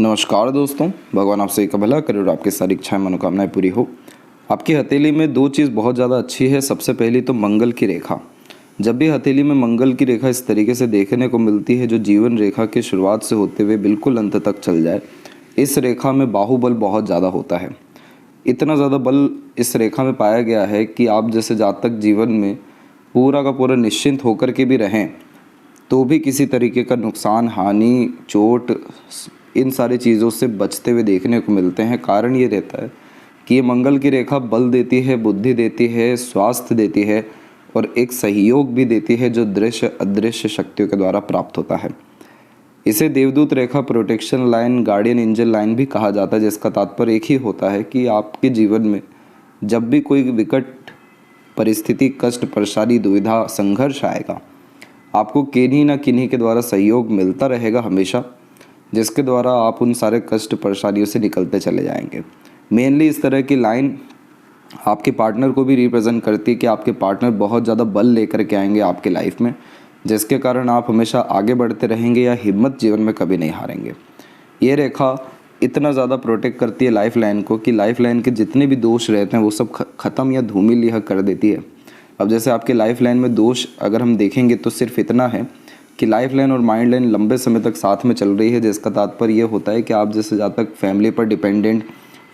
नमस्कार दोस्तों, भगवान आपसे का भला करे और आपकी सारी इच्छाएं मनोकामनाएं पूरी हो। आपकी हथेली में दो चीज़ बहुत ज़्यादा अच्छी है। सबसे पहली तो मंगल की रेखा। जब भी हथेली में मंगल की रेखा इस तरीके से देखने को मिलती है, जो जीवन रेखा की शुरुआत से होते हुए बिल्कुल अंत तक चल जाए, इस रेखा में बाहुबल बहुत ज़्यादा होता है। इतना ज़्यादा बल इस रेखा में पाया गया है कि आप जैसे जातक जीवन में पूरा का पूरा निश्चिंत होकर के भी रहें तो भी किसी तरीके का नुकसान, हानि, चोट, इन सारी चीज़ों से बचते हुए देखने को मिलते हैं। कारण ये रहता है कि ये मंगल की रेखा बल देती है, बुद्धि देती है, स्वास्थ्य देती है और एक सहयोग भी देती है जो दृश्य अदृश्य शक्तियों के द्वारा प्राप्त होता है। इसे देवदूत रेखा, protection line, guardian angel line भी कहा जाता है, जिसका तात्पर्य एक ही होता है कि आपके जीवन में जब भी कोई विकट परिस्थिति, कष्ट, परेशानी, दुविधा, संघर्ष आएगा, आपको किन्हीं न किन्हीं के द्वारा सहयोग मिलता रहेगा हमेशा, जिसके द्वारा आप उन सारे कष्ट परेशानियों से निकलते चले जाएंगे। मेनली इस तरह की लाइन आपके पार्टनर को भी रिप्रेजेंट करती है कि आपके पार्टनर बहुत ज़्यादा बल लेकर के आएंगे आपके लाइफ में, जिसके कारण आप हमेशा आगे बढ़ते रहेंगे या हिम्मत जीवन में कभी नहीं हारेंगे। ये रेखा इतना ज़्यादा प्रोटेक्ट करती है लाइफ लाइन को कि लाइफ लाइन के जितने भी दोष रहते हैं वो सब ख़त्म या धूमिल यह कर देती है। अब जैसे आपके लाइफ लाइन में दोष अगर हम देखेंगे तो सिर्फ इतना है कि लाइफ लाइन और माइंड लाइन लंबे समय तक साथ में चल रही है, जिसका तात्पर्य ये होता है कि आप जैसे जहाँ तक फैमिली पर डिपेंडेंट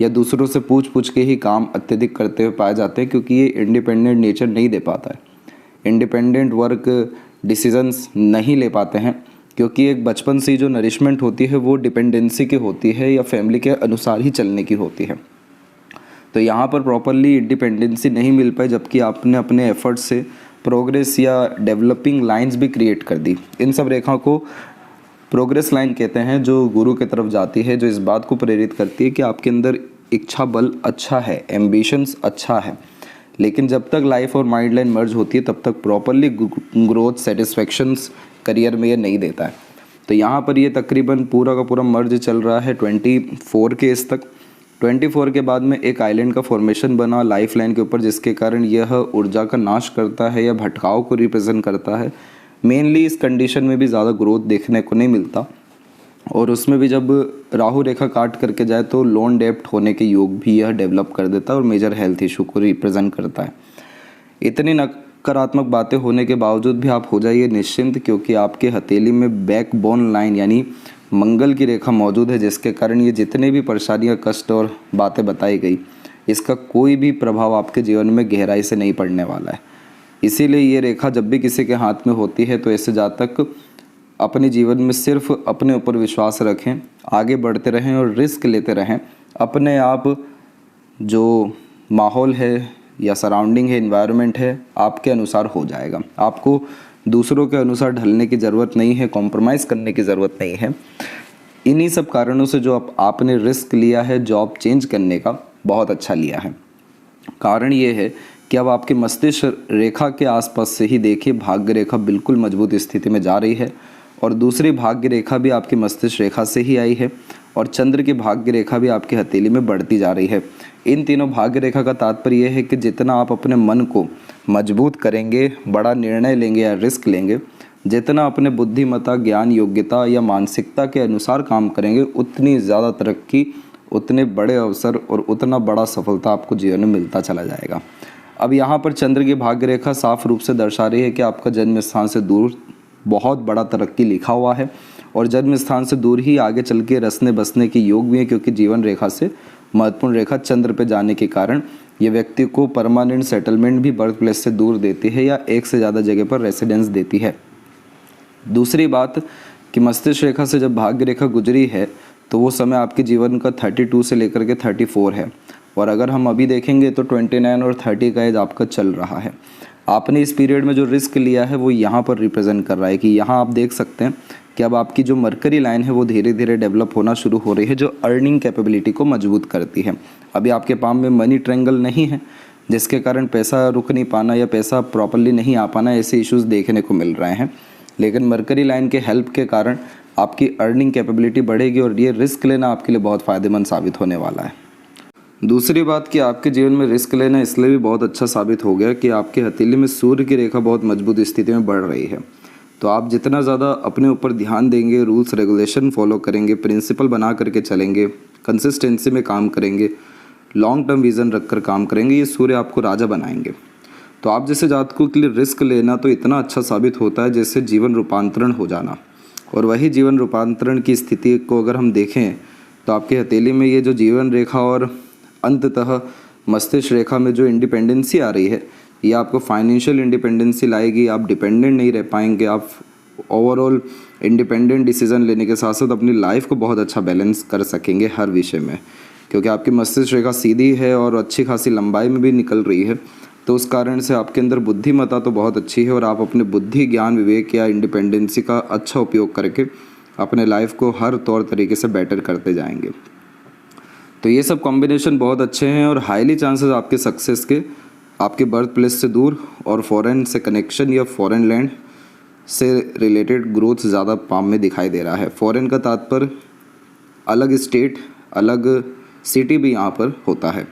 या दूसरों से पूछ के ही काम अत्यधिक करते हुए पाए जाते हैं, क्योंकि ये इंडिपेंडेंट नेचर नहीं दे पाता है। इंडिपेंडेंट वर्क डिसीजंस नहीं ले पाते हैं, क्योंकि एक बचपन से जो नरिशमेंट होती है वो डिपेंडेंसी की होती है या फैमिली के अनुसार ही चलने की होती है। तो यहाँ पर प्रॉपरली इंडिपेंडेंसी नहीं मिल पाई, जबकि आपने अपने एफर्ट से प्रोग्रेस या डेवलपिंग लाइंस भी क्रिएट कर दी। इन सब रेखाओं को प्रोग्रेस लाइन कहते हैं, जो गुरु की तरफ जाती है, जो इस बात को प्रेरित करती है कि आपके अंदर इच्छा बल अच्छा है, एम्बिशंस अच्छा है, लेकिन जब तक लाइफ और माइंड लाइन मर्ज होती है तब तक प्रॉपरली ग्रोथ, सेटिस्फैक्शंस करियर में ये नहीं देता है। तो यहाँ पर ये तकरीबन पूरा का पूरा मर्ज चल रहा है 24 के इस तक। 24 के बाद में एक आइलैंड का फॉर्मेशन बना लाइफ लाइन के ऊपर, जिसके कारण यह ऊर्जा का नाश करता है या भटकाव को रिप्रेजेंट करता है। मेनली इस कंडीशन में भी ज़्यादा ग्रोथ देखने को नहीं मिलता, और उसमें भी जब राहु रेखा काट करके जाए तो लोन डेप्ट होने के योग भी यह डेवलप कर देता है और मेजर हेल्थ इशू को रिप्रेजेंट करता है। इतनी नकारात्मक बातें होने के बावजूद भी आप हो जाइए निश्चिंत, क्योंकि आपके हथेली में बैकबोन लाइन यानी मंगल की रेखा मौजूद है, जिसके कारण ये जितने भी परेशानियाँ, कष्ट और बातें बताई गई, इसका कोई भी प्रभाव आपके जीवन में गहराई से नहीं पड़ने वाला है। इसीलिए ये रेखा जब भी किसी के हाथ में होती है तो ऐसे जातक अपने जीवन में सिर्फ अपने ऊपर विश्वास रखें, आगे बढ़ते रहें और रिस्क लेते रहें। अपने आप जो माहौल है या सराउंडिंग है, इन्वायरमेंट है, आपके अनुसार हो जाएगा। आपको दूसरों के अनुसार ढलने की ज़रूरत नहीं है, कॉम्प्रोमाइज़ करने की ज़रूरत नहीं है। इन्हीं सब कारणों से जो आपने रिस्क लिया है जॉब चेंज करने का, बहुत अच्छा लिया है। कारण ये है कि अब आपके मस्तिष्क रेखा के आसपास से ही देखिए भाग्य रेखा बिल्कुल मजबूत स्थिति में जा रही है, और दूसरी भाग्य रेखा भी आपकी मस्तिष्क रेखा से ही आई है, और चंद्र की भाग्य रेखा भी आपकी हथेली में बढ़ती जा रही है। इन तीनों भाग्य रेखा का तात्पर्य यह है कि जितना आप अपने मन को मजबूत करेंगे, बड़ा निर्णय लेंगे या रिस्क लेंगे, जितना अपने बुद्धिमत्ता, ज्ञान, योग्यता या मानसिकता के अनुसार काम करेंगे, उतनी ज़्यादा तरक्की, उतने बड़े अवसर और उतना बड़ा सफलता आपको जीवन में मिलता चला जाएगा। अब यहाँ पर चंद्र की भाग्य रेखा साफ रूप से दर्शा रही है कि आपका जन्म स्थान से दूर बहुत बड़ा तरक्की लिखा हुआ है, और जन्म स्थान से दूर ही आगे चल के रसने बसने के योग भी है, क्योंकि जीवन रेखा से महत्वपूर्ण रेखा चंद्र पे जाने के कारण ये व्यक्ति को परमानेंट सेटलमेंट भी बर्थ प्लेस से दूर देती है या एक से ज़्यादा जगह पर रेसिडेंस देती है। दूसरी बात कि मस्तिष्क रेखा से जब भाग्य रेखा गुजरी है तो वो समय आपके जीवन का 32 से लेकर के 34 है, और अगर हम अभी देखेंगे तो 29 और 30 का एज आपका चल रहा है। आपने इस पीरियड में जो रिस्क लिया है वो यहाँ पर रिप्रेजेंट कर रहा है कि यहाँ आप देख सकते हैं कि अब आपकी जो मरकरी लाइन है वो धीरे धीरे डेवलप होना शुरू हो रही है, जो अर्निंग कैपेबिलिटी को मजबूत करती है। अभी आपके पाम में मनी ट्रायंगल नहीं है, जिसके कारण पैसा रुक नहीं पाना या पैसा प्रॉपरली नहीं आ पाना, ऐसे इश्यूज़ देखने को मिल रहे हैं। लेकिन मरकरी लाइन के हेल्प के कारण आपकी अर्निंग कैपेबिलिटी बढ़ेगी, और ये रिस्क लेना आपके लिए बहुत फ़ायदेमंद साबित होने वाला है। दूसरी बात कि आपके जीवन में रिस्क लेना इसलिए भी बहुत अच्छा साबित हो गया कि आपके हथेली में सूर्य की रेखा बहुत मजबूत स्थिति में बढ़ रही है। तो आप जितना ज़्यादा अपने ऊपर ध्यान देंगे, रूल्स रेगुलेशन फॉलो करेंगे, प्रिंसिपल बना करके चलेंगे, कंसिस्टेंसी में काम करेंगे, लॉन्ग टर्म विज़न रखकर काम करेंगे, ये सूर्य आपको राजा बनाएंगे। तो आप जैसे जातकों के लिए रिस्क लेना तो इतना अच्छा साबित होता है जैसे जीवन रूपांतरण हो जाना। और वही जीवन रूपांतरण की स्थिति को अगर हम देखें तो आपकी हथेली में ये जो जीवन रेखा और अंततः मस्तिष्क रेखा में जो इंडिपेंडेंसी आ रही है, ये आपको फाइनेंशियल इंडिपेंडेंसी लाएगी। आप डिपेंडेंट नहीं रह पाएंगे, आप ओवरऑल इंडिपेंडेंट डिसीजन लेने के साथ साथ अपनी लाइफ को बहुत अच्छा बैलेंस कर सकेंगे हर विषय में, क्योंकि आपकी मस्तिष्क रेखा सीधी है और अच्छी खासी लंबाई में भी निकल रही है। तो उस कारण से आपके अंदर बुद्धिमत्ता तो बहुत अच्छी है और आप अपने बुद्धि, ज्ञान, विवेक या इंडिपेंडेंसी का अच्छा उपयोग करके अपने लाइफ को हर तौर तरीके से बेटर करते जाएंगे। तो ये सब कॉम्बिनेशन बहुत अच्छे हैं और हाईली चांसेस आपके सक्सेस के आपके बर्थ प्लेस से दूर और फॉरेन से कनेक्शन या फॉरेन लैंड से रिलेटेड ग्रोथ ज़्यादा पाम में दिखाई दे रहा है। फॉरेन का तात्पर्य अलग स्टेट, अलग सिटी भी यहाँ पर होता है।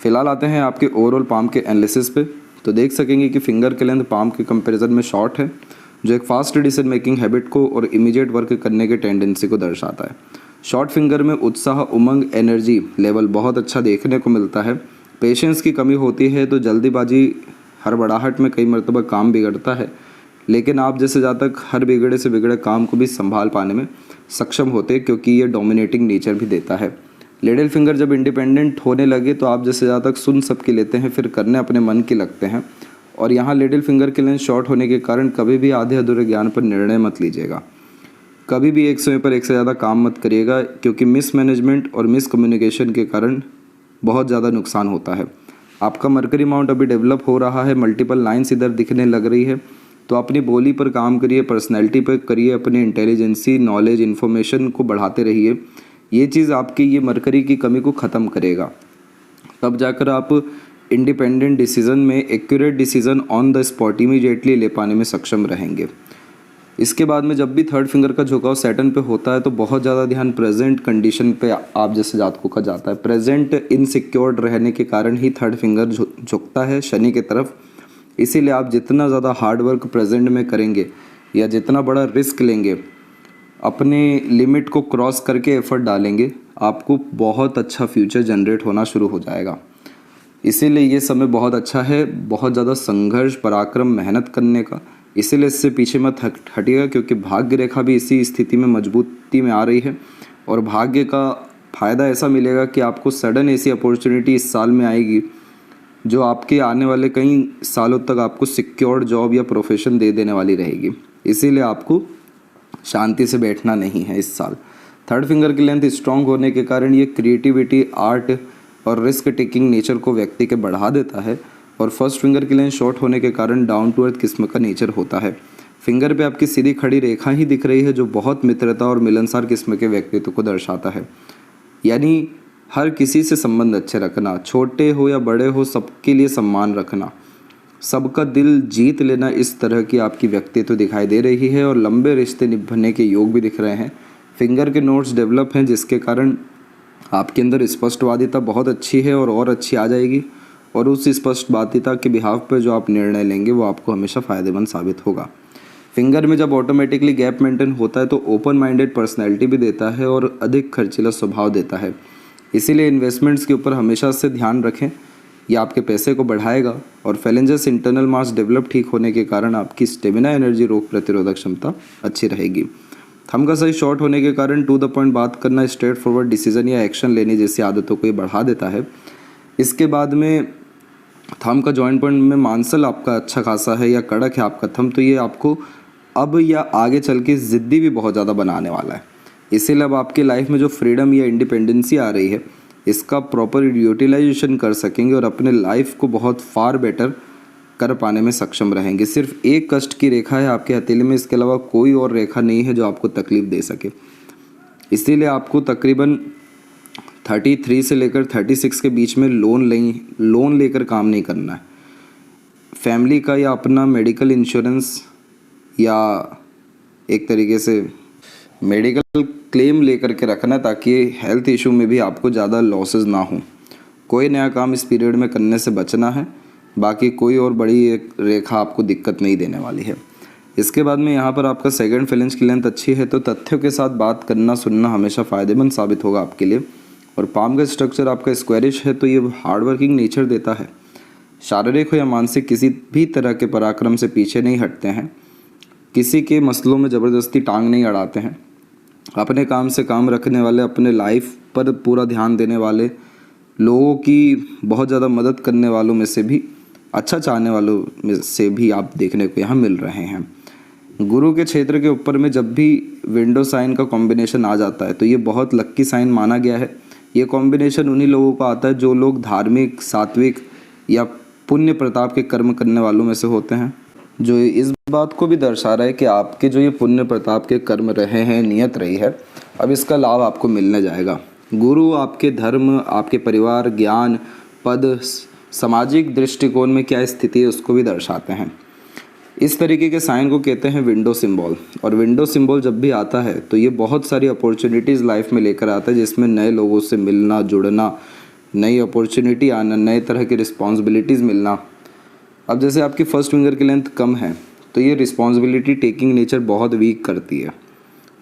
फिलहाल आते हैं आपके ओवरऑल पाम के एनालिसिस पे। तो देख सकेंगे कि फिंगर के लेंथ पाम के कंपैरिजन में शॉर्ट है, जो एक फास्ट डिसीजन मेकिंग हैबिट को और इमीडिएट वर्क करने के टेंडेंसी को दर्शाता है। शॉर्ट फिंगर में उत्साह, उमंग, एनर्जी लेवल बहुत अच्छा देखने को मिलता है। पेशेंस की कमी होती है तो जल्दीबाजी, हड़बड़ाहट में कई मरतबा काम बिगड़ता है, लेकिन आप जैसे जातक हर बिगड़े से बिगड़े काम को भी संभाल पाने में सक्षम होते हैं, क्योंकि ये डोमिनेटिंग नेचर भी देता है। लिटिल फिंगर जब इंडिपेंडेंट होने लगे तो आप जैसे जातक सुन सबकी लेते हैं, फिर करने अपने मन की लगते हैं। और यहाँ लिटिल फिंगर की लेंथ शॉर्ट होने के कारण कभी भी आधे अधूरे ज्ञान पर निर्णय मत लीजिएगा, कभी भी एक समय पर एक से ज़्यादा काम मत करिएगा, क्योंकि मिसमैनेजमेंट और मिसकम्युनिकेशन के कारण बहुत ज़्यादा नुकसान होता है। आपका मरकरी माउंट अभी डेवलप हो रहा है, मल्टीपल लाइन्स इधर दिखने लग रही है, तो अपनी बोली पर काम करिए, पर्सनैलिटी पर करिए, अपनी इंटेलिजेंसी, नॉलेज, इन्फॉर्मेशन को बढ़ाते रहिए। ये चीज़ आपकी ये मरकरी की कमी को ख़त्म करेगा, तब जाकर आप इंडिपेंडेंट डिसीज़न में accurate decision on the spot immediately ले पाने में सक्षम रहेंगे। इसके बाद में जब भी थर्ड फिंगर का झुकाव सैटर्न पे होता है तो बहुत ज़्यादा ध्यान प्रेजेंट कंडीशन पे आप जैसे जातकों का जाता है। प्रेजेंट इनसिक्योर्ड रहने के कारण ही थर्ड फिंगर झुकता है शनि की तरफ। इसीलिए आप जितना ज़्यादा हार्ड वर्क प्रेजेंट में करेंगे या जितना बड़ा रिस्क लेंगे, अपने लिमिट को क्रॉस करके एफर्ट डालेंगे, आपको बहुत अच्छा फ्यूचर जनरेट होना शुरू हो जाएगा। इसीलिए ये समय बहुत अच्छा है, बहुत ज़्यादा संघर्ष, पराक्रम, मेहनत करने का। इसीलिए इससे पीछे मत हटिएगा, क्योंकि भाग्य रेखा भी इसी स्थिति में मजबूती में आ रही है और भाग्य का फ़ायदा ऐसा मिलेगा कि आपको सडन ऐसी अपॉर्चुनिटी इस साल में आएगी जो आपके आने वाले कई सालों तक आपको सिक्योर्ड जॉब या प्रोफेशन दे देने वाली रहेगी। इसीलिए आपको शांति से बैठना नहीं है इस साल। थर्ड फिंगर की लेंथ स्ट्रांग होने के कारण ये क्रिएटिविटी, आर्ट और रिस्क टेकिंग नेचर को व्यक्ति के बढ़ा देता है। और फर्स्ट फिंगर की लेंथ शॉर्ट होने के कारण डाउन टू अर्थ किस्म का नेचर होता है। फिंगर पे आपकी सीधी खड़ी रेखा ही दिख रही है, जो बहुत मित्रता और मिलनसार किस्म के व्यक्तित्व को दर्शाता है। यानी हर किसी से संबंध अच्छे रखना, छोटे हो या बड़े हो सबके लिए सम्मान रखना, सबका दिल जीत लेना, इस तरह की आपकी व्यक्तित्व दिखाई दे रही है। और लंबे रिश्ते निभाने के योग भी दिख रहे हैं। फिंगर के नोट्स डेवलप हैं, जिसके कारण आपके अंदर स्पष्टवादिता बहुत अच्छी है और अच्छी आ जाएगी। और उस स्पष्टवादिता के बिहाफ पर जो आप निर्णय लेंगे वो आपको हमेशा फ़ायदेमंद साबित होगा। फिंगर में जब ऑटोमेटिकली गैप मेंटेन होता है तो ओपन माइंडेड पर्सनैलिटी भी देता है और अधिक खर्चीला स्वभाव देता है। इसीलिए इन्वेस्टमेंट्स के ऊपर हमेशा से ध्यान रखें, ये आपके पैसे को बढ़ाएगा। और फैलेंजस इंटरनल मास डेवलप ठीक होने के कारण आपकी स्टेमिना, एनर्जी, रोग प्रतिरोधक क्षमता अच्छी रहेगी। थंब का साइज शॉर्ट होने के कारण टू द पॉइंट बात करना, स्ट्रेट फॉरवर्ड डिसीजन या एक्शन लेने जैसी आदतों को ये बढ़ा देता है। इसके बाद में थंब का जॉइंट पॉइंट में मांसल आपका अच्छा खासा है या कड़क है आपका थंब, तो ये आपको अब या आगे चल के ज़िद्दी भी बहुत ज़्यादा बनाने वाला है। इसीलिए अब आपकी लाइफ में जो फ्रीडम या इंडिपेंडेंसी आ रही है, इसका प्रॉपर यूटिलाइजेशन कर सकेंगे और अपने लाइफ को बहुत फार बेटर कर पाने में सक्षम रहेंगे। सिर्फ एक कष्ट की रेखा है आपके हथेली में, इसके अलावा कोई और रेखा नहीं है जो आपको तकलीफ दे सके। इसीलिए आपको तकरीबन 33 से लेकर 36 के बीच में लोन लेकर काम नहीं करना है। फैमिली का या अपना मेडिकल इंश्योरेंस या एक तरीके से मेडिकल क्लेम लेकर के रखना, ताकि हेल्थ इशू में भी आपको ज़्यादा लॉसेस ना हो। कोई नया काम इस पीरियड में करने से बचना है, बाकी कोई और बड़ी एक रेखा आपको दिक्कत नहीं देने वाली है। इसके बाद में यहाँ पर आपका सेकंड फेलेंज की लेंथ अच्छी है, तो तथ्यों के साथ बात करना सुनना हमेशा फ़ायदेमंद साबित होगा आपके लिए। और पाम का स्ट्रक्चर आपका स्क्वायरिश है, तो ये हार्ड वर्किंग नेचर देता है। शारीरिक हो या मानसिक किसी भी तरह के पराक्रम से पीछे नहीं हटते हैं, किसी के मसलों में ज़बरदस्ती टांग नहीं अड़ाते हैं। अपने काम से काम रखने वाले, अपने लाइफ पर पूरा ध्यान देने वाले, लोगों की बहुत ज़्यादा मदद करने वालों में से भी, अच्छा चाहने वालों में से भी आप देखने को यहाँ मिल रहे हैं। गुरु के क्षेत्र के ऊपर में जब भी विंडो साइन का कॉम्बिनेशन आ जाता है तो ये बहुत लक्की साइन माना गया है। ये कॉम्बिनेशन उन्हीं लोगों का आता है जो लोग धार्मिक, सात्विक या पुण्य प्रताप के कर्म करने वालों में से होते हैं, जो इस बात को भी दर्शा रहा है कि आपके जो ये पुण्य प्रताप के कर्म रहे हैं, नियत रही है, अब इसका लाभ आपको मिलने जाएगा। गुरु आपके धर्म, आपके परिवार, ज्ञान, पद, सामाजिक दृष्टिकोण में क्या स्थिति है उसको भी दर्शाते हैं। इस तरीके के साइन को कहते हैं विंडो सिंबल। और विंडो सिंबल जब भी आता है तो ये बहुत सारी अपॉर्चुनिटीज़ लाइफ में लेकर आता है, जिसमें नए लोगों से मिलना, जुड़ना, नई अपॉर्चुनिटी आना, नए तरह की रिस्पॉन्सिबिलिटीज़ मिलना। अब जैसे आपकी फर्स्ट फिंगर की लेंथ कम है तो ये रिस्पॉन्सिबिलिटी टेकिंग नेचर बहुत वीक करती है।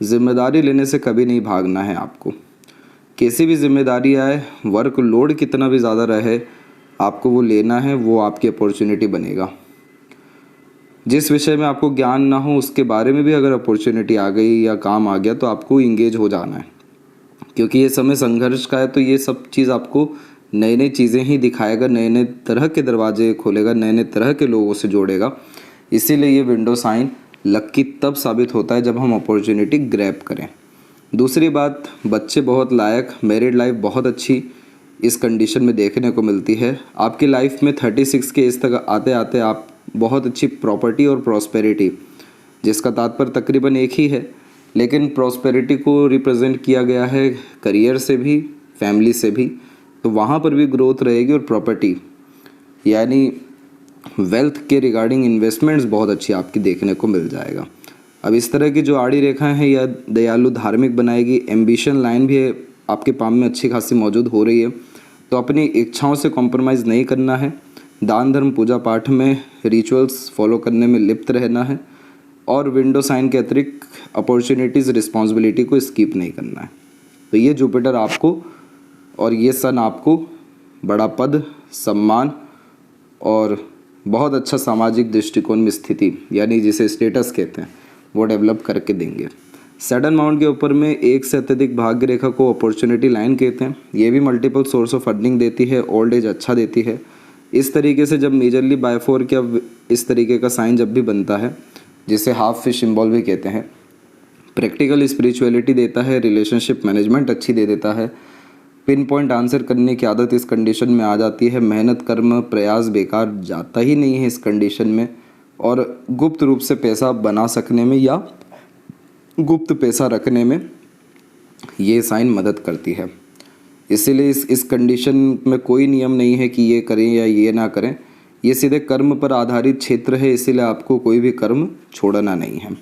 जिम्मेदारी लेने से कभी नहीं भागना है आपको। कैसी भी जिम्मेदारी आए, वर्क लोड कितना भी ज़्यादा रहे, आपको वो लेना है, वो आपकी अपॉर्चुनिटी बनेगा। जिस विषय में आपको ज्ञान ना हो उसके बारे में भी अगर अपॉर्चुनिटी आ गई या काम आ गया तो आपको इंगेज हो जाना है, क्योंकि ये समय संघर्ष का है। तो ये सब चीज़ आपको नई नई चीज़ें ही दिखाएगा, नए नए तरह के दरवाजे खोलेगा, नए नए तरह के लोगों से जोड़ेगा। इसीलिए ये विंडो साइन लक्की तब साबित होता है जब हम अपॉर्चुनिटी ग्रैब करें। दूसरी बात, बच्चे बहुत लायक, मैरिड लाइफ बहुत अच्छी इस कंडीशन में देखने को मिलती है। आपकी लाइफ में 36 के इस तक आते आते आप बहुत अच्छी प्रॉपर्टी और प्रॉस्पेरिटी, जिसका तात्पर्य तकरीबन एक ही है, लेकिन प्रॉस्पेरिटी को रिप्रेजेंट किया गया है करियर से भी, फैमिली से भी, तो वहाँ पर भी ग्रोथ रहेगी। और प्रॉपर्टी यानी वेल्थ के रिगार्डिंग इन्वेस्टमेंट्स बहुत अच्छी आपकी देखने को मिल जाएगा। अब इस तरह की जो आड़ी रेखाएं हैं यह दयालु, धार्मिक बनाएगी। एम्बिशन लाइन भी आपके पाम में अच्छी खासी मौजूद हो रही है, तो अपनी इच्छाओं से कॉम्प्रोमाइज़ नहीं करना है। दान धर्म, पूजा पाठ में, रिचुअल्स फॉलो करने में लिप्त रहना है। और विंडो साइन के अतिरिक्त अपॉर्चुनिटीज़, रिस्पॉन्सिबिलिटी को स्किप नहीं करना है। तो ये जुपिटर आपको और ये सन आपको बड़ा पद, सम्मान और बहुत अच्छा सामाजिक दृष्टिकोण में स्थिति, यानी जिसे स्टेटस कहते हैं, वो डेवलप करके देंगे। सैटर्न माउंट के ऊपर में एक से अत्यधिक भाग्य रेखा को अपॉर्चुनिटी लाइन कहते हैं। ये भी मल्टीपल सोर्स ऑफ अर्निंग देती है, ओल्ड एज अच्छा देती है। इस तरीके से जब मेजरली बाय 4 क्या इस तरीके का साइन जब भी बनता है, जिसे हाफ फिश सिंबल भी कहते हैं, प्रैक्टिकल स्पिरिचुअलिटी देता है, रिलेशनशिप मैनेजमेंट अच्छी दे देता है, पिन पॉइंट आंसर करने की आदत इस कंडीशन में आ जाती है, मेहनत, कर्म, प्रयास बेकार जाता ही नहीं है इस कंडीशन में, और गुप्त रूप से पैसा बना सकने में या गुप्त पैसा रखने में ये साइन मदद करती है। इसीलिए इस कंडीशन में कोई नियम नहीं है कि ये करें या ये ना करें, ये सीधे कर्म पर आधारित क्षेत्र है, इसीलिए आपको कोई भी कर्म छोड़ना नहीं है।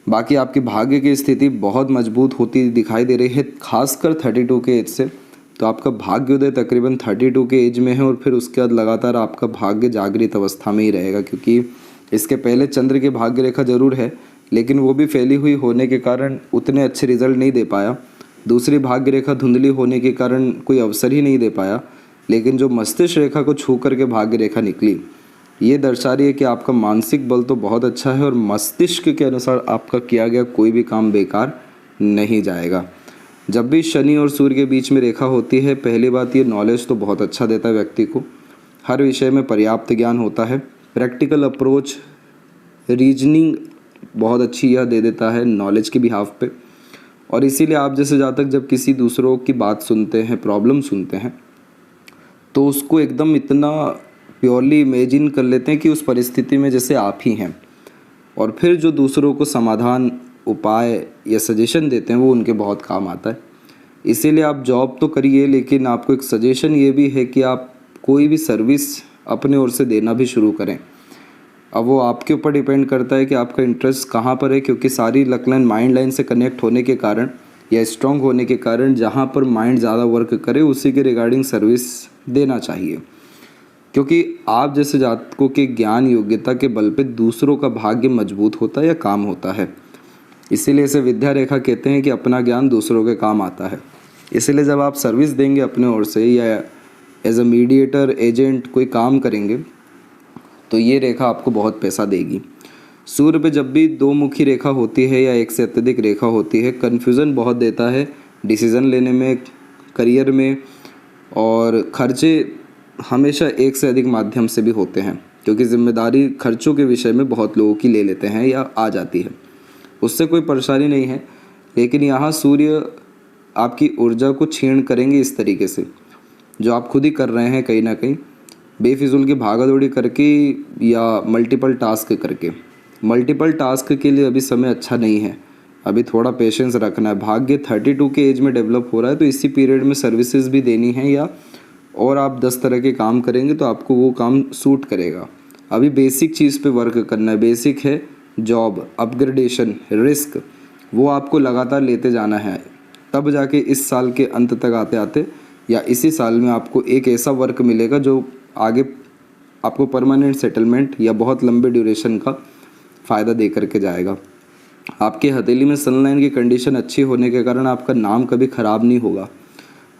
बाकी आपकी भाग्य की स्थिति बहुत मजबूत होती दिखाई दे रही है, खासकर 32 के एज से। तो आपका भाग्योदय तकरीबन 32 के एज में है, और फिर उसके बाद लगातार आपका भाग्य जागृत अवस्था में ही रहेगा, क्योंकि इसके पहले चंद्र की भाग्य रेखा जरूर है, लेकिन वो भी फैली हुई होने के कारण उतने अच्छे रिजल्ट नहीं दे पाया। दूसरी भाग्य रेखा धुंधली होने के कारण कोई अवसर ही नहीं दे पाया, लेकिन जो मस्तिष्क रेखा को छू करके भाग्य रेखा निकली, ये दर्शा रही है कि आपका मानसिक बल तो बहुत अच्छा है और मस्तिष्क के अनुसार आपका किया गया कोई भी काम बेकार नहीं जाएगा। जब भी शनि और सूर्य के बीच में रेखा होती है, पहली बात ये नॉलेज तो बहुत अच्छा देता है व्यक्ति को, हर विषय में पर्याप्त ज्ञान होता है, प्रैक्टिकल अप्रोच, रीजनिंग बहुत अच्छी यह दे देता है नॉलेज के बिहाफ पे। और इसीलिए आप जैसे जातक जब किसी दूसरों की बात सुनते हैं, प्रॉब्लम सुनते हैं, तो उसको एकदम इतना प्योरली इमेजिन कर लेते हैं कि उस परिस्थिति में जैसे आप ही हैं, और फिर जो दूसरों को समाधान, उपाय या सजेशन देते हैं वो उनके बहुत काम आता है। इसीलिए आप जॉब तो करिए, लेकिन आपको एक सजेशन ये भी है कि आप कोई भी सर्विस अपने ओर से देना भी शुरू करें। अब वो आपके ऊपर डिपेंड करता है कि आपका इंटरेस्ट कहाँ पर है, क्योंकि सारी लक लाइन माइंड लाइन से कनेक्ट होने के कारण या स्ट्रॉन्ग होने के कारण जहाँ पर माइंड ज़्यादा वर्क करे उसी के रिगार्डिंग सर्विस देना चाहिए। क्योंकि आप जैसे जातकों के ज्ञान योग्यता के बल पे दूसरों का भाग्य मजबूत होता है या काम होता है। इसीलिए इसे विद्या रेखा कहते हैं कि अपना ज्ञान दूसरों के काम आता है। इसीलिए जब आप सर्विस देंगे अपने ओर से या एज अ मीडिएटर एजेंट कोई काम करेंगे तो ये रेखा आपको बहुत पैसा देगी। सूर्य पे जब भी दो मुखी रेखा होती है या एक से अत्यधिक रेखा होती है, कन्फ्यूज़न बहुत देता है डिसीज़न लेने में, करियर में, और खर्चे हमेशा एक से अधिक माध्यम से भी होते हैं, क्योंकि जिम्मेदारी खर्चों के विषय में बहुत लोगों की ले लेते हैं या आ जाती है। उससे कोई परेशानी नहीं है, लेकिन यहाँ सूर्य आपकी ऊर्जा को क्षीण करेंगे इस तरीके से, जो आप खुद ही कर रहे हैं कहीं ना कहीं बेफिजूल की भागादौड़ी करके या मल्टीपल टास्क करके। मल्टीपल टास्क के लिए अभी समय अच्छा नहीं है, अभी थोड़ा पेशेंस रखना है। भाग्य 32 के एज में डेवलप हो रहा है, तो इसी पीरियड में सर्विसेज भी देनी है या और आप 10 तरह के काम करेंगे तो आपको वो काम सूट करेगा। अभी बेसिक चीज़ पे वर्क करना है। बेसिक है जॉब, अपग्रेडेशन, रिस्क, वो आपको लगातार लेते जाना है। तब जाके इस साल के अंत तक आते आते या इसी साल में आपको एक ऐसा वर्क मिलेगा जो आगे आपको परमानेंट सेटलमेंट या बहुत लंबे ड्यूरेशन का फ़ायदा दे करके जाएगा। आपके हथेली में सनलाइन की कंडीशन अच्छी होने के कारण आपका नाम कभी ख़राब नहीं होगा।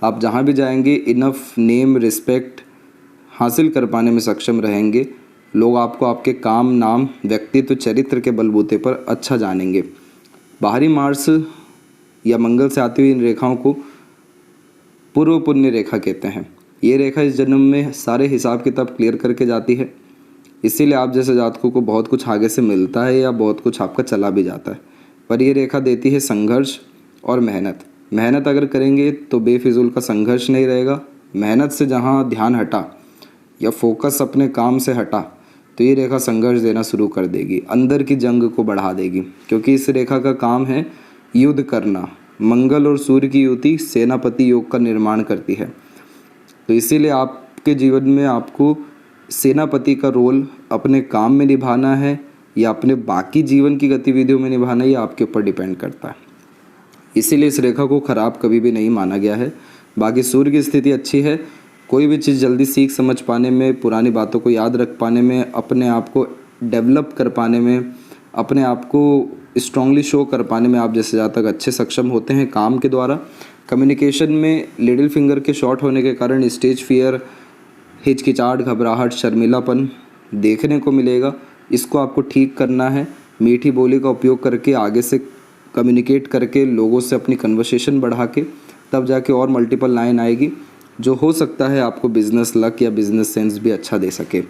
आप जहाँ भी जाएंगे इनफ नेम रिस्पेक्ट हासिल कर पाने में सक्षम रहेंगे। लोग आपको आपके काम, नाम, व्यक्तित्व, चरित्र के बलबूते पर अच्छा जानेंगे। बाहरी मार्स या मंगल से आती हुई इन रेखाओं को पूर्व पुण्य रेखा कहते हैं। ये रेखा इस जन्म में सारे हिसाब किताब क्लियर करके जाती है। इसीलिए आप जैसे जातकों को बहुत कुछ आगे से मिलता है या बहुत कुछ आपका चला भी जाता है। पर ये रेखा देती है संघर्ष और मेहनत। मेहनत अगर करेंगे तो बेफिजूल का संघर्ष नहीं रहेगा। मेहनत से जहाँ ध्यान हटा या फोकस अपने काम से हटा तो ये रेखा संघर्ष देना शुरू कर देगी, अंदर की जंग को बढ़ा देगी, क्योंकि इस रेखा का काम है युद्ध करना। मंगल और सूर्य की युति सेनापति योग का निर्माण करती है। तो इसीलिए आपके जीवन में आपको सेनापति का रोल अपने काम में निभाना है या अपने बाकी जीवन की गतिविधियों में निभाना है, ये आपके ऊपर डिपेंड करता है। इसीलिए इस रेखा को ख़राब कभी भी नहीं माना गया है। बाकी सूर्य की स्थिति अच्छी है। कोई भी चीज़ जल्दी सीख समझ पाने में, पुरानी बातों को याद रख पाने में, अपने आप को डेवलप कर पाने में, अपने आप को स्ट्रांगली शो कर पाने में आप जैसे जातक अच्छे सक्षम होते हैं काम के द्वारा। कम्युनिकेशन में लिटिल फिंगर के शॉर्ट होने के कारण स्टेज फियर, हिचकिचाहट, घबराहट, शर्मिलापन देखने को मिलेगा। इसको आपको ठीक करना है। मीठी बोली का उपयोग करके आगे से कम्युनिकेट करके लोगों से अपनी कन्वर्सेशन बढ़ा के तब जाके और मल्टीपल लाइन आएगी, जो हो सकता है आपको बिजनेस लक या बिजनेस सेंस भी अच्छा दे सके।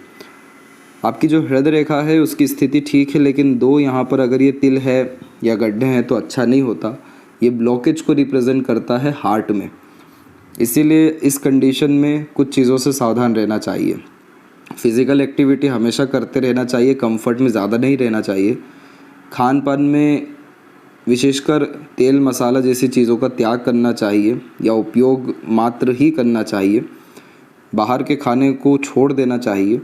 आपकी जो हृदय रेखा है उसकी स्थिति ठीक है, लेकिन दो यहाँ पर अगर ये तिल है या गड्ढे हैं तो अच्छा नहीं होता। ये ब्लॉकेज को रिप्रेजेंट करता है हार्ट में। इसीलिए इस कंडीशन में कुछ चीज़ों से सावधान रहना चाहिए। फिज़िकल एक्टिविटी हमेशा करते रहना चाहिए, कंफर्ट में ज़्यादा नहीं रहना चाहिए। खान पान में विशेषकर तेल मसाला जैसी चीज़ों का त्याग करना चाहिए या उपयोग मात्र ही करना चाहिए। बाहर के खाने को छोड़ देना चाहिए,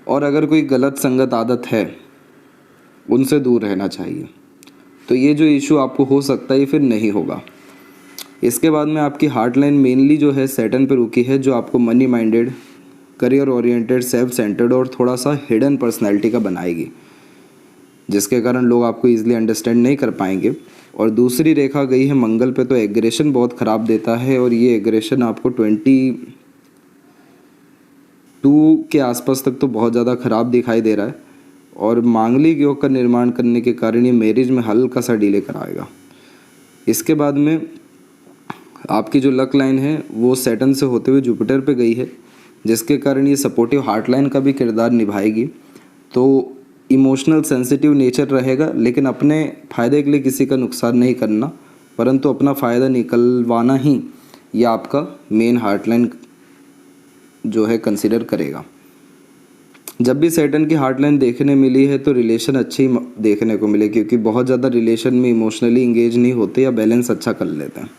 और अगर कोई गलत संगत आदत है उनसे दूर रहना चाहिए। तो ये जो इशू आपको हो सकता है ये फिर नहीं होगा। इसके बाद में आपकी हार्ट लाइन मेनली जो है सैटर्न पे रुकी है, जो आपको money minded, career oriented, self centred और थोड़ा सा हिडन पर्सनैलिटी का बनाएगी, जिसके कारण लोग आपको ईजिली अंडरस्टैंड नहीं कर पाएंगे। और दूसरी रेखा गई है मंगल पे, तो एग्रेशन बहुत ख़राब देता है, और ये एग्रेशन आपको 22 के आसपास तक तो बहुत ज़्यादा ख़राब दिखाई दे रहा है। और मांगलिक योग का निर्माण करने के कारण ये मैरिज में हल्का सा डिले कराएगा। इसके बाद में आपकी जो लक लाइन है वो सैटर्न से होते हुए जुपिटर पे गई है, जिसके कारण ये सपोर्टिव हार्ट लाइन का भी किरदार निभाएगी। तो इमोशनल सेंसिटिव नेचर रहेगा, लेकिन अपने फ़ायदे के लिए किसी का नुकसान नहीं करना, परंतु अपना फ़ायदा निकलवाना ही ये आपका मेन हार्ट लाइन जो है कंसिडर करेगा। जब भी सैटर्न की हार्ट लाइन देखने मिली है तो रिलेशन अच्छी देखने को मिले, क्योंकि बहुत ज़्यादा रिलेशन में इमोशनली इंगेज नहीं होते या बैलेंस अच्छा कर लेते हैं।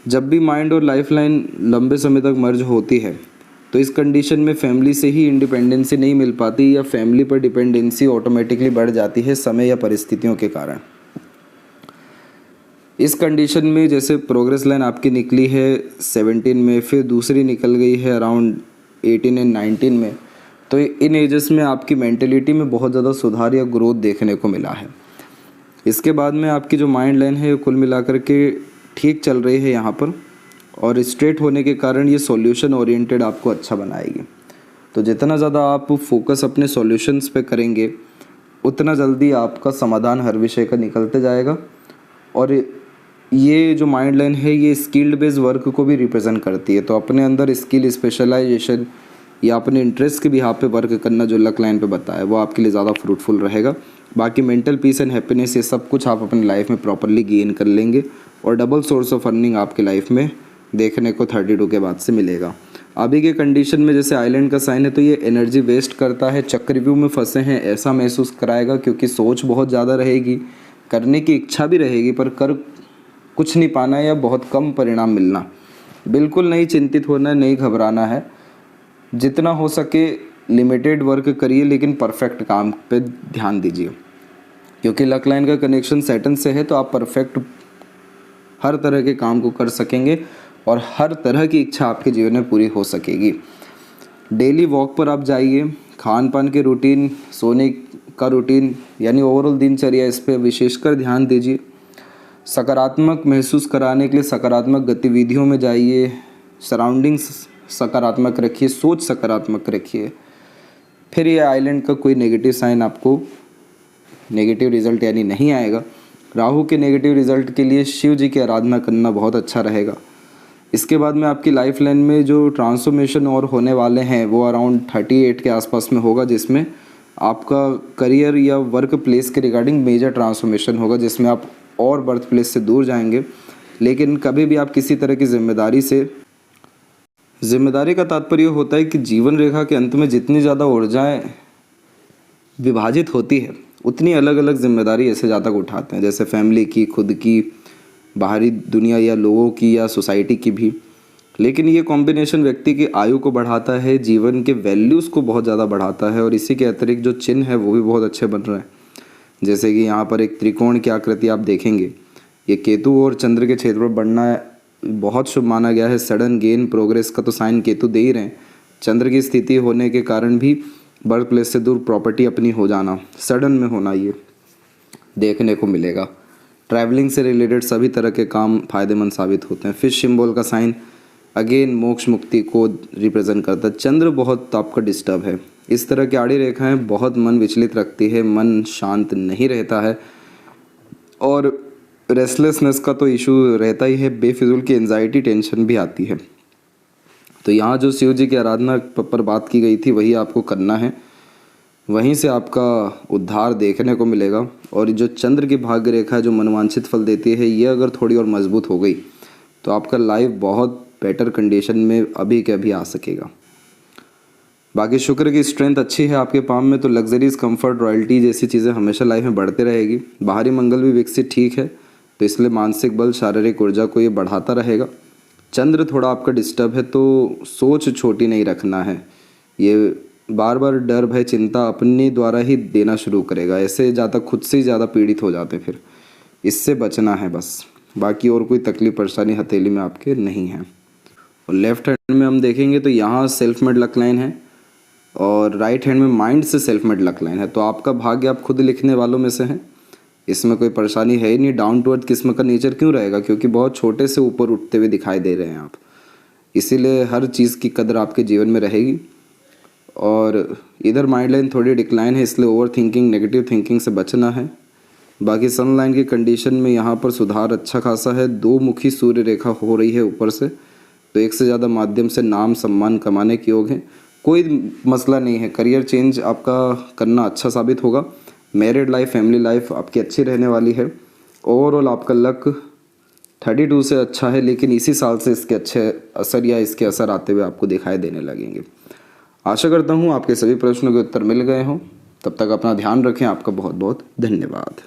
जब भी माइंड और लाइफ लाइन लंबे समय तक मर्ज होती है तो इस कंडीशन में फैमिली से ही इंडिपेंडेंसी नहीं मिल पाती, या फैमिली पर डिपेंडेंसी ऑटोमेटिकली बढ़ जाती है समय या परिस्थितियों के कारण। इस कंडीशन में जैसे प्रोग्रेस लाइन आपकी निकली है 17 में, फिर दूसरी निकल गई है अराउंड 18 एंड 19 में, तो इन एजेस में आपकी मेंटेलिटी में बहुत ज़्यादा सुधार या ग्रोथ देखने को मिला है। इसके बाद में आपकी जो माइंड लाइन है कुल मिलाकर के ठीक चल रही है यहाँ पर, और स्ट्रेट होने के कारण ये सॉल्यूशन ओरिएंटेड आपको अच्छा बनाएगी। तो जितना ज़्यादा आप फोकस अपने सॉल्यूशंस पे करेंगे उतना जल्दी आपका समाधान हर विषय का निकलते जाएगा। और ये जो माइंड लाइन है ये स्किल्ड बेस्ड वर्क को भी रिप्रेजेंट करती है। तो अपने अंदर स्किल स्पेशलाइजेशन या अपने इंटरेस्ट के बिहाफ पे वर्क करना जो लक लाइन पे बताया वो आपके लिए ज़्यादा फ्रूटफुल रहेगा। बाकी मेंटल पीस एंड हैप्पीनेस ये सब कुछ आप अपनी लाइफ में प्रॉपरली गेन कर लेंगे, और डबल सोर्स ऑफ अर्निंग आपकी लाइफ में देखने को 32 के बाद से मिलेगा। अभी के कंडीशन में जैसे आइलैंड का साइन है तो ये एनर्जी वेस्ट करता है, चक्रव्यूह में फंसे हैं ऐसा महसूस कराएगा, क्योंकि सोच बहुत ज़्यादा रहेगी, करने की इच्छा भी रहेगी पर कर कुछ नहीं पाना या बहुत कम परिणाम मिलना। बिल्कुल नहीं चिंतित होना है, नहीं घबराना है, जितना हो सके लिमिटेड वर्क करिए लेकिन परफेक्ट काम पे ध्यान दीजिए, क्योंकि लक लाइन का कनेक्शन सैटर्न से है। तो आप परफेक्ट हर तरह के काम को कर सकेंगे और हर तरह की इच्छा आपके जीवन में पूरी हो सकेगी। डेली वॉक पर आप जाइए, खान पान के रूटीन, सोने का रूटीन यानी ओवरऑल दिनचर्या, इस पर विशेषकर ध्यान दीजिए। सकारात्मक महसूस कराने के लिए सकारात्मक गतिविधियों में जाइए, सराउंडिंग्स सकारात्मक रखिए, सोच सकारात्मक रखिए। फिर ये आइलैंड का कोई नेगेटिव साइन आपको नेगेटिव रिजल्ट यानी नहीं आएगा। राहु के नेगेटिव रिजल्ट के लिए शिव जी की आराधना करना बहुत अच्छा रहेगा। इसके बाद में आपकी लाइफ लाइन में जो ट्रांसफॉर्मेशन और होने वाले हैं वो अराउंड 38 के आसपास में होगा, जिसमें आपका करियर या वर्क प्लेस के रिगार्डिंग मेजर ट्रांसफॉर्मेशन होगा, जिसमें आप और बर्थ प्लेस से दूर जाएंगे। लेकिन कभी भी आप किसी तरह की जिम्मेदारी का तात्पर्य होता है कि जीवन रेखा के अंत में जितनी ज़्यादा ऊर्जाएं विभाजित होती है उतनी अलग अलग जिम्मेदारी ऐसे ज़्यादा उठाते हैं, जैसे फैमिली की, खुद की, बाहरी दुनिया या लोगों की या सोसाइटी की भी। लेकिन ये कॉम्बिनेशन व्यक्ति की आयु को बढ़ाता है, जीवन के वैल्यूज़ को बहुत ज़्यादा बढ़ाता है, और इसी के अतिरिक्त जो चिन्ह है वो भी बहुत अच्छे बन रहे हैं। जैसे कि यहाँ पर एक त्रिकोण की आकृति आप देखेंगे, ये केतु और चंद्र के क्षेत्र पर बढ़ना बहुत शुभ माना गया है। सडन गेन प्रोग्रेस का तो साइन केतु दे ही रहे हैं। चंद्र की स्थिति होने के कारण भी बर्थ प्लेस से दूर प्रॉपर्टी अपनी हो जाना, सडन में होना, ये देखने को मिलेगा। ट्रैवलिंग से रिलेटेड सभी तरह के काम फायदेमंद साबित होते हैं। फिश सिंबल का साइन अगेन मोक्ष मुक्ति को रिप्रेजेंट करता है। चंद्र बहुत आपका डिस्टर्ब है, इस तरह की आड़ी रेखाएं बहुत मन विचलित रखती है, मन शांत नहीं रहता है, और रेस्टलेसनेस का तो इशू रहता ही है, बेफिजूल की एंजाइटी टेंशन भी आती है। तो यहाँ जो शिव जी की आराधना पर बात की गई थी वही आपको करना है, वहीं से आपका उद्धार देखने को मिलेगा। और जो चंद्र की भाग्य रेखा है जो मनवांछित फल देती है, ये अगर थोड़ी और मजबूत हो गई तो आपका लाइफ बहुत बेटर कंडीशन में अभी के अभी आ सकेगा। बाकी शुक्र की स्ट्रेंथ अच्छी है आपके पाम में, तो लग्जरीज, कंफर्ट, रॉयल्टी जैसी चीज़ें हमेशा लाइफ में बढ़ते रहेगी। बाहरी मंगल भी विकसित ठीक है, तो इसलिए मानसिक बल, शारीरिक ऊर्जा को ये बढ़ाता रहेगा। चंद्र थोड़ा आपका डिस्टर्ब है, तो सोच छोटी नहीं रखना है, ये बार बार डर, भय, चिंता अपने द्वारा ही देना शुरू करेगा, ऐसे ज़्यादा खुद से ही ज़्यादा पीड़ित हो जाते, फिर इससे बचना है बस। बाकी और कोई तकलीफ परेशानी हथेली में आपके नहीं है। और लेफ्ट हैंड में हम देखेंगे तो यहाँ सेल्फ मेड लक लाइन है, और राइट हैंड में माइंड से सेल्फ मेड लक लाइन है। तो आपका भाग्य आप खुद लिखने वालों में से हैं, इसमें कोई परेशानी है ही नहीं। डाउन टू अर्थ किस्म का नेचर क्यों रहेगा, क्योंकि बहुत छोटे से ऊपर उठते हुए दिखाई दे रहे हैं आप, इसीलिए हर चीज़ की कदर आपके जीवन में रहेगी। और इधर माइंड लाइन थोड़ी डिक्लाइन है, इसलिए ओवर थिंकिंग, नेगेटिव थिंकिंग से बचना है। बाकी सन लाइन की कंडीशन में यहाँ पर सुधार अच्छा खासा है। 2 मुखी सूर्य रेखा हो रही है ऊपर से, तो एक से ज़्यादा माध्यम से नाम सम्मान कमाने के योग हैं। कोई मसला नहीं है, करियर चेंज आपका करना अच्छा साबित होगा। मैरिड लाइफ, फैमिली लाइफ आपकी अच्छी रहने वाली है। ओवरऑल आपका लक 32 से अच्छा है, लेकिन इसी साल से इसके अच्छे असर या इसके असर आते हुए आपको दिखाई देने लगेंगे। आशा करता हूँ आपके सभी प्रश्नों के उत्तर मिल गए हों। तब तक अपना ध्यान रखें। आपका बहुत बहुत धन्यवाद।